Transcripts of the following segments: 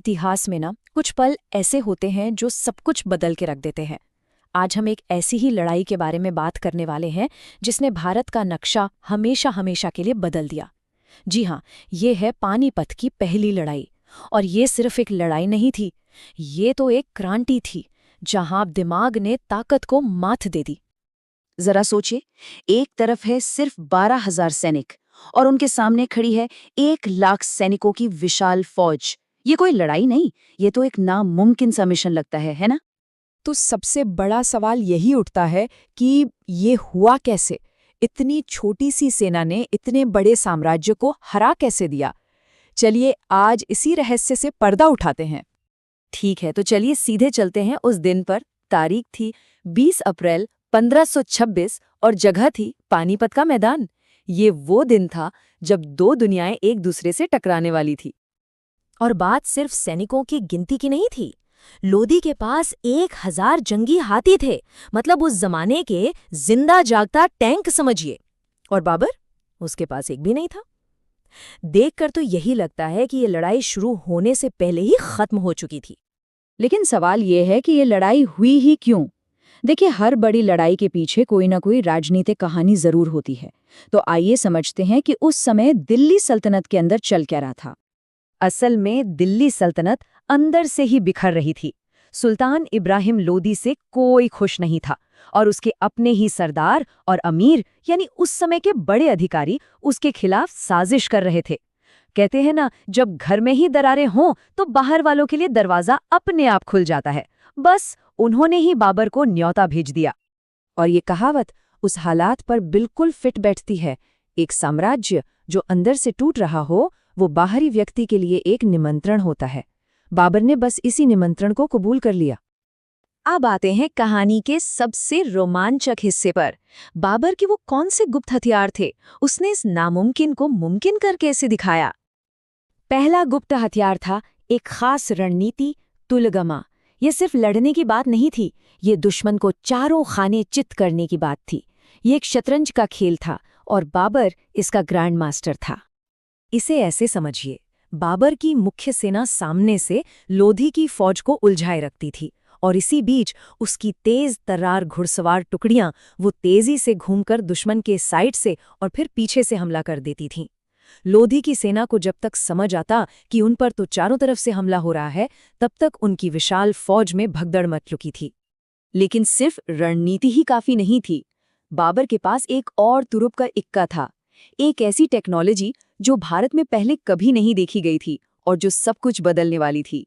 इतिहास में ना कुछ पल ऐसे होते हैं जो सब कुछ बदल के रख देते हैं। आज हम एक ऐसी ही लड़ाई के बारे में बात करने वाले हैं जिसने भारत का नक्शा हमेशा हमेशा के लिए बदल दिया। जी हाँ, ये है पानीपत की पहली लड़ाई। और ये सिर्फ एक लड़ाई नहीं थी, ये तो एक क्रांति थी जहां दिमाग ने ताकत को मात दे दी। जरा सोचिए, एक तरफ है सिर्फ 12,000 सैनिक और उनके सामने खड़ी है 1,00,000 सैनिकों की विशाल फौज। ये कोई लड़ाई नहीं, ये तो एक नामुमकिन सा मिशन लगता है ना? तो सबसे बड़ा सवाल यही उठता है कि ये हुआ कैसे? इतनी छोटी सी सेना ने इतने बड़े साम्राज्य को हरा कैसे दिया? चलिए आज इसी रहस्य से पर्दा उठाते हैं। ठीक है, तो चलिए सीधे चलते हैं उस दिन पर। तारीख थी 20 अप्रैल 1526 और जगह थी पानीपत का मैदान। ये वो दिन था जब दो दुनियाएं एक दूसरे से टकराने वाली थी। और बात सिर्फ सैनिकों की गिनती की नहीं थी। लोदी के पास 1,000 जंगी हाथी थे, मतलब उस जमाने के जिंदा जागता टैंक समझिए। और बाबर, उसके पास एक भी नहीं था। देखकर तो यही लगता है कि ये लड़ाई शुरू होने से पहले ही खत्म हो चुकी थी। लेकिन सवाल ये है कि ये लड़ाई हुई ही क्यों? देखिए, हर बड़ी लड़ाई के पीछे कोई ना कोई राजनीतिक कहानी जरूर होती है। तो आइए समझते हैं कि उस समय दिल्ली सल्तनत के अंदर चल क्या रहा था। असल में दिल्ली सल्तनत अंदर से ही बिखर रही थी। सुल्तान इब्राहिम लोदी से कोई खुश नहीं था और उसके अपने ही सरदार और अमीर यानी उस समय के बड़े अधिकारी उसके खिलाफ साजिश कर रहे थे। कहते हैं ना, जब घर में ही दरारें हों तो बाहर वालों के लिए दरवाजा अपने आप खुल जाता है। बस उन्होंने ही बाबर को न्योता भेज दिया। और ये कहावत उस हालात पर बिल्कुल फिट बैठती है। एक साम्राज्य जो अंदर से टूट रहा हो, वो बाहरी व्यक्ति के लिए एक निमंत्रण होता है। बाबर ने बस इसी निमंत्रण को कबूल कर लिया। अब आते हैं कहानी के सबसे रोमांचक हिस्से पर। बाबर के वो कौन से गुप्त हथियार थे? उसने इस नामुमकिन को मुमकिन कर कैसे दिखाया? पहला गुप्त हथियार था एक खास रणनीति, तुलगमा। ये सिर्फ लड़ने की बात नहीं थी, ये दुश्मन को चारों खाने चित करने की बात थी। ये एक शतरंज का खेल था और बाबर इसका ग्रैंड मास्टर था। इसे ऐसे समझिए, बाबर की मुख्य सेना सामने से लोधी की फौज को उलझाए रखती थी और इसी बीच उसकी तेज तर्रार घुड़सवार टुकड़ियां वो तेजी से घूमकर दुश्मन के साइड से और फिर पीछे से हमला कर देती थीं। लोधी की सेना को जब तक समझ आता कि उन पर तो चारों तरफ से हमला हो रहा है, तब तक उनकी विशाल फौज में भगदड़ मच चुकी थी। लेकिन सिर्फ रणनीति ही काफी नहीं थी। बाबर के पास एक और तुरुप का इक्का था, एक ऐसी टेक्नोलॉजी जो भारत में पहले कभी नहीं देखी गई थी और जो सब कुछ बदलने वाली थी।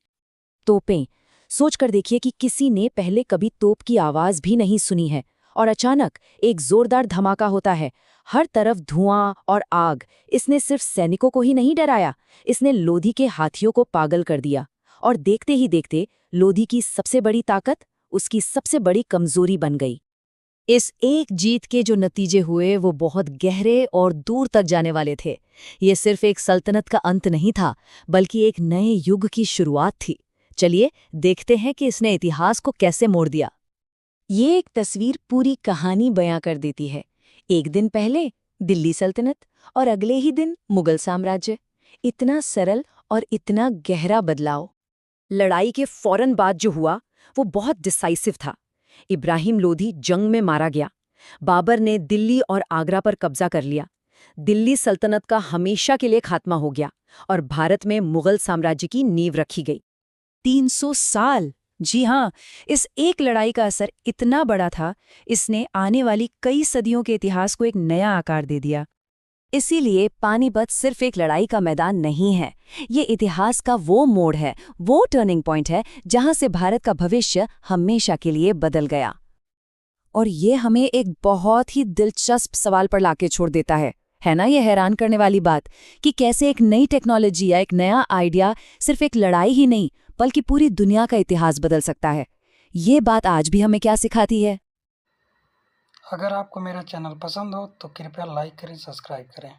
तोपें। सोचकर देखिए कि किसी ने पहले कभी तोप की आवाज भी नहीं सुनी है और अचानक एक जोरदार धमाका होता है। हर तरफ धुआं और आग। इसने सिर्फ सैनिकों को ही नहीं डराया, इसने लोधी के हाथियों को पागल कर दिया। और देखते ही देखते लोधी की सबसे बड़ी ताकत उसकी सबसे बड़ी कमजोरी बन गई। इस एक जीत के जो नतीजे हुए वो बहुत गहरे और दूर तक जाने वाले थे। ये सिर्फ एक सल्तनत का अंत नहीं था, बल्कि एक नए युग की शुरुआत थी। चलिए देखते हैं कि इसने इतिहास को कैसे मोड़ दिया। ये एक तस्वीर पूरी कहानी बयां कर देती है। एक दिन पहले दिल्ली सल्तनत और अगले ही दिन मुगल साम्राज्य। इतना सरल और इतना गहरा बदलाव। लड़ाई के फौरन बाद जो हुआ वो बहुत डिसाइसिव था। इब्राहिम लोधी जंग में मारा गया। बाबर ने दिल्ली और आगरा पर कब्जा कर लिया। दिल्ली सल्तनत का हमेशा के लिए खात्मा हो गया और भारत में मुगल साम्राज्य की नींव रखी गई। 300 साल। जी हाँ, इस एक लड़ाई का असर इतना बड़ा था, इसने आने वाली कई सदियों के इतिहास को एक नया आकार दे दिया। इसीलिए पानीपत सिर्फ एक लड़ाई का मैदान नहीं है, ये इतिहास का वो मोड़ है, वो टर्निंग पॉइंट है जहां से भारत का भविष्य हमेशा के लिए बदल गया। और ये हमें एक बहुत ही दिलचस्प सवाल पर लाके छोड़ देता है ना? ये हैरान करने वाली बात कि कैसे एक नई टेक्नोलॉजी या एक नया आइडिया सिर्फ एक लड़ाई ही नहीं बल्कि पूरी दुनिया का इतिहास बदल सकता है। ये बात आज भी हमें क्या सिखाती है? अगर आपको मेरा चैनल पसंद हो तो कृपया लाइक करें, सब्सक्राइब करें।